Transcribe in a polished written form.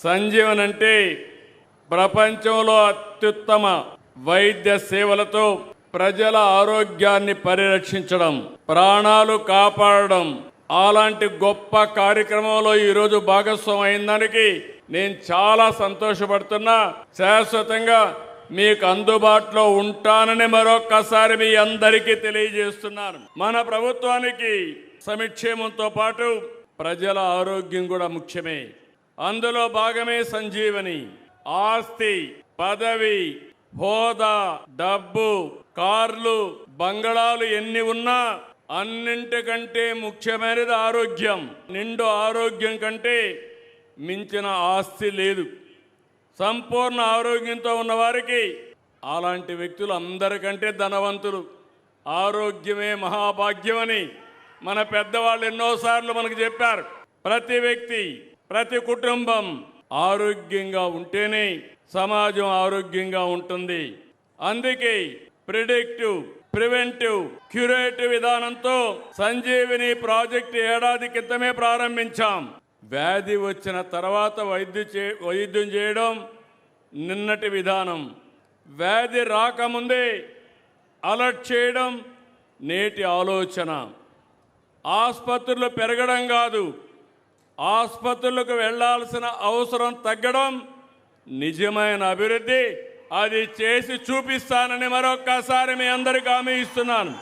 సంజీవన్ అంటే ప్రపంచంలో అత్యుత్తమ వైద్య సేవలతో ప్రజల ఆరోగ్యాన్ని పరిరక్షించడం, ప్రాణాలు కాపాడడం, అలాంటి గొప్ప కార్యక్రమంలో ఈరోజు భాగస్వామి అయిన దానికి నేను చాలా సంతోషపడుతున్నా. శాశ్వతంగా మీకు అందుబాటులో ఉంటానని మరొక్కసారి మీ అందరికీ తెలియజేస్తున్నాను. మన ప్రభుత్వానికి సంక్షేమంతో పాటు ప్రజల ఆరోగ్యం కూడా ముఖ్యమే. అందులో భాగమే సంజీవని. ఆస్తి, పదవి, హోదా, డబ్బు, కార్లు, బంగళాలు ఎన్ని ఉన్నా అన్నింటికంటే ముఖ్యమైనది ఆరోగ్యం. నిండు ఆరోగ్యం కంటే మించిన ఆస్తి లేదు. సంపూర్ణ ఆరోగ్యంతో ఉన్నవారికి అలాంటి వ్యక్తులు అందరికంటే ధనవంతులు. ఆరోగ్యమే మహాభాగ్యమని మన పెద్దవాళ్ళు ఎన్నోసార్లు మనకు చెప్పారు. ప్రతి వ్యక్తి, ప్రతి కుటుంబం ఆరోగ్యంగా ఉంటేనే సమాజం ఆరోగ్యంగా ఉంటుంది. అందుకే ప్రిడిక్టివ్, ప్రివెంటివ్, క్యూరేటివ్ విధానంతో సంజీవిని ప్రాజెక్టు ఏడాది క్రితమే ప్రారంభించాం. వ్యాధి వచ్చిన తర్వాత వైద్యం చేయడం నిన్నటి విధానం. వ్యాధి రాకముందే అలర్ట్ చేయడం నేటి ఆలోచన. ఆసుపత్రులు పెరగడం కాదు, ఆసుపత్రులకు వెళ్లాల్సిన అవసరం తగ్గడం నిజమైన అభివృద్ధి. అది చేసి చూపిస్తానని మరొక్కసారి మీ అందరికీ హామీ ఇస్తున్నాను.